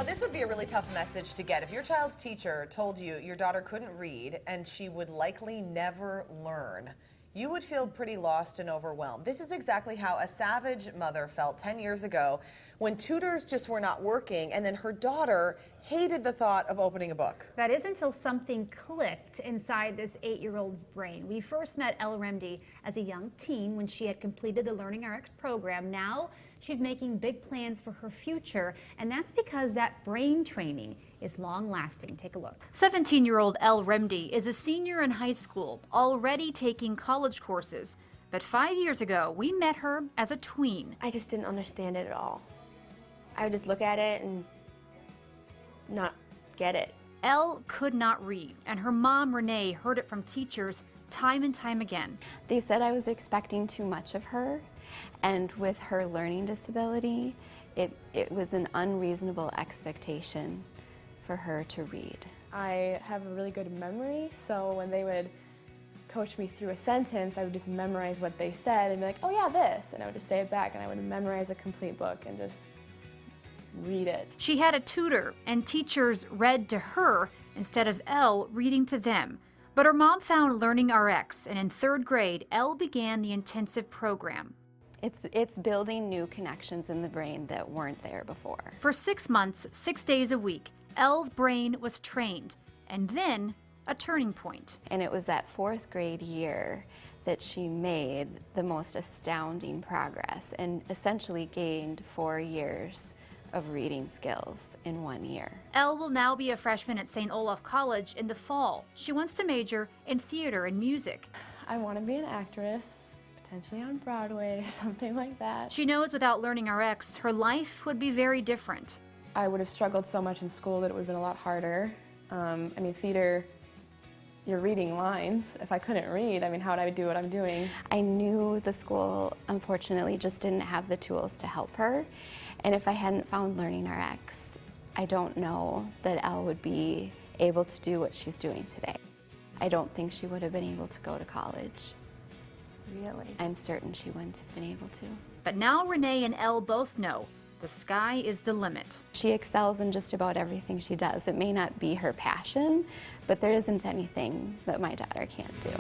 Now, this would be a really tough message to get. If your child's teacher told you your daughter couldn't read and she would likely never learn, you would feel pretty lost and overwhelmed. This is exactly how a Savage mother felt 10 years ago when tutors just were not working, and then her daughter hated the thought of opening a book. That is until something clicked inside this 8-year-old's brain. We first met Elle as a young teen when she had completed the LearningRx program. Now she's making big plans for her future, and that's because that brain training is long-lasting. Take a look. 17-year-old Elle is a senior in high school, already taking college courses. But 5 years ago, we met her as a tween. I just didn't understand it at all. I would just look at it and not get it. Elle could not read, and her mom, Renee, heard it from teachers time and time again. They said I was expecting too much of her, and with her learning disability, it was an unreasonable expectation for her to read. I have a really good memory, so when they would coach me through a sentence, I would just memorize what they said and be like, oh yeah, this, and I would just say it back, and I would memorize a complete book and just read it. She had a tutor, and teachers read to her instead of Elle reading to them. But her mom found LearningRx, and in 3rd grade, Elle began the intensive program. It's building new connections in the brain that weren't there before. For 6 months, 6 days a week, Elle's brain was trained, and then a turning point. And it was that 4th grade year that she made the most astounding progress and essentially gained 4 years of reading skills in 1 year. Elle will now be a freshman at St. Olaf College in the fall. She wants to major in theater and music. I want to be an actress, potentially on Broadway or something like that. She knows without LearningRx, her life would be very different. I would have struggled so much in school that it would have been a lot harder. I mean, theater, you're reading lines. If I couldn't read, I mean, how would I do what I'm doing? I knew the school, unfortunately, just didn't have the tools to help her. And if I hadn't found LearningRx, I don't know that Elle would be able to do what she's doing today. I don't think she would have been able to go to college. Really? I'm certain she wouldn't have been able to. But now Renee and Elle both know the sky is the limit. She excels in just about everything she does. It may not be her passion, but there isn't anything that my daughter can't do.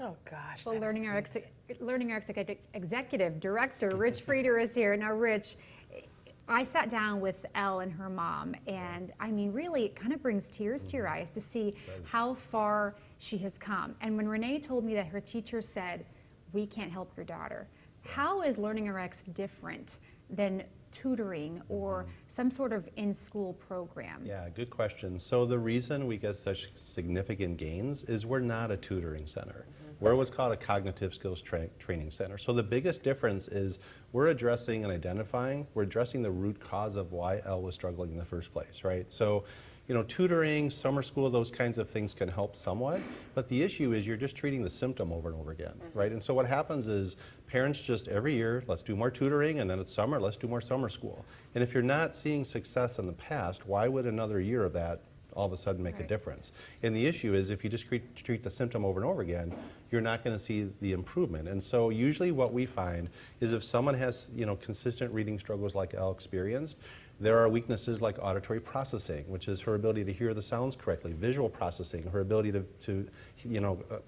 Oh gosh. Well, that is LearningRx Executive Director Rich Frieder is here. Now, Rich, I sat down with Elle and her mom, and I mean, really, it kind of brings tears to your eyes to see how far she has come. And when Renee told me that her teacher said, we can't help your daughter, how is LearningRx different than tutoring or some sort of in-school program? Yeah, good question. So the reason we get such significant gains is we're not a tutoring center. We're what's called a cognitive skills training center. So the biggest difference is we're addressing and identifying, we're addressing the root cause of why Elle was struggling in the first place, right? So, you know, tutoring, summer school, those kinds of things can help somewhat, but the issue is you're just treating the symptom over and over again, right? And so what happens is parents just every year, let's do more tutoring, and then it's summer, let's do more summer school. And if you're not seeing success in the past, why would another year of that all of a sudden make a difference? And the issue is if you just treat the symptom over and over again, you're not going to see the improvement. And so usually what we find is if someone has, you know, consistent reading struggles like Elle experienced, there are weaknesses like auditory processing, which is her ability to hear the sounds correctly, visual processing, her ability to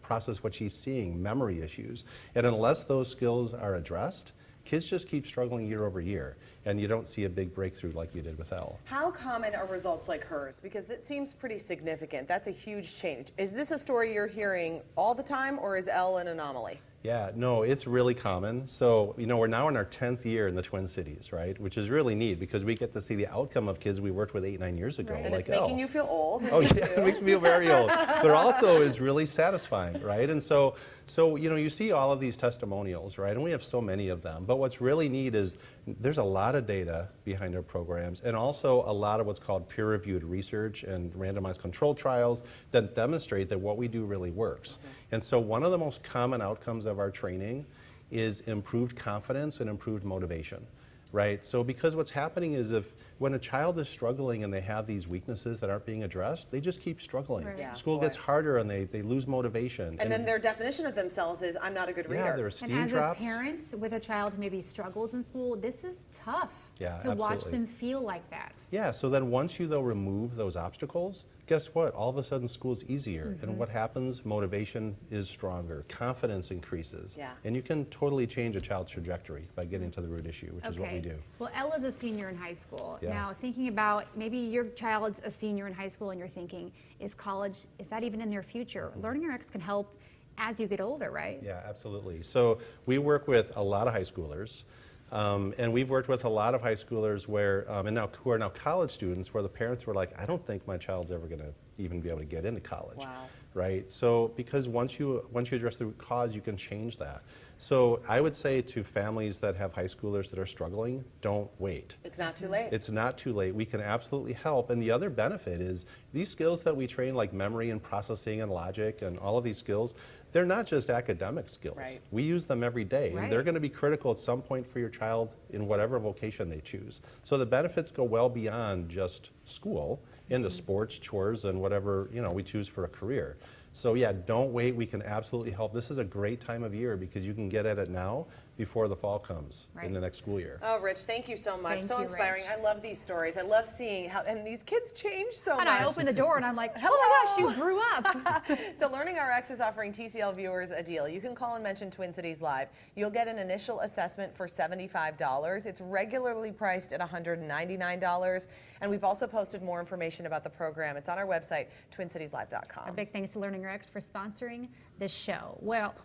process what she's seeing, memory issues. And unless those skills are addressed, kids just keep struggling year over year, and you don't see a big breakthrough like you did with Elle. How common are results like hers? Because it seems pretty significant. That's a huge change. Is this a story you're hearing all the time, or is Elle an anomaly? Yeah, no, it's really common. So, you know, we're now in our 10th year in the Twin Cities, right? Which is really neat because we get to see the outcome of kids we worked with 8, 9 years ago. Right. And like it's making you feel old. Oh, yeah, it makes me feel very old. But also is really satisfying, right? And so, you know, you see all of these testimonials, right? And we have so many of them. But what's really neat is there's a lot of data behind our programs and also a lot of what's called peer-reviewed research and randomized control trials that demonstrate that what we do really works. And so one of the most common outcomes of our training is improved confidence and improved motivation. right? So because what's happening is when a child is struggling and they have these weaknesses that aren't being addressed, they just keep struggling. Right. Yeah, School boy. gets harder and they lose motivation. And then their definition of themselves is, I'm not a good reader. yeah, their And esteem as drops. a parent with a child who maybe struggles in school, this is tough Yeah, to watch absolutely. them feel like that. Yeah, so then once you though remove those obstacles, guess what? All of a sudden school's easier. Mm-hmm. And what happens? Motivation is stronger, confidence increases. Yeah. And you can totally change a child's trajectory by getting to the root issue, which is what we do. Well, Elle is a senior in high school. Yeah. Now, thinking about maybe your child's a senior in high school and you're thinking, is that even in their future? LearningRx can help as you get older, right? Yeah, absolutely. So we work with a lot of high schoolers. And we've worked with a lot of high schoolers where, who are now college students, where the parents were like, I don't think my child's ever going to even be able to get into college. Wow. Right? So because once you address the root cause, you can change that. So I would say to families that have high schoolers that are struggling, don't wait. It's not too late. It's not too late. We can absolutely help. And the other benefit is these skills that we train, like memory and processing and logic and all of these skills, they're not just academic skills. Right. We use them every day. Right. And they're going to be critical at some point for your child in whatever vocation they choose. So the benefits go well beyond just school into sports, chores, and whatever we choose for a career. So yeah, don't wait. We can absolutely help. This is a great time of year because you can get at it now before the fall comes Right. in the next school year. Oh, Rich, thank you so much. Thank So you, inspiring. Rich. I love these stories. I love seeing how, and these kids change so And much. I opened the door and I'm like, oh my gosh, you grew up. So LearningRx is offering TCL viewers a deal. You can call and mention Twin Cities Live. You'll get an initial assessment for $75. It's regularly priced at $199. And we've also posted more information about the program. It's on our website, twincitieslive.com. A big thanks to LearningRx for sponsoring this show. Well,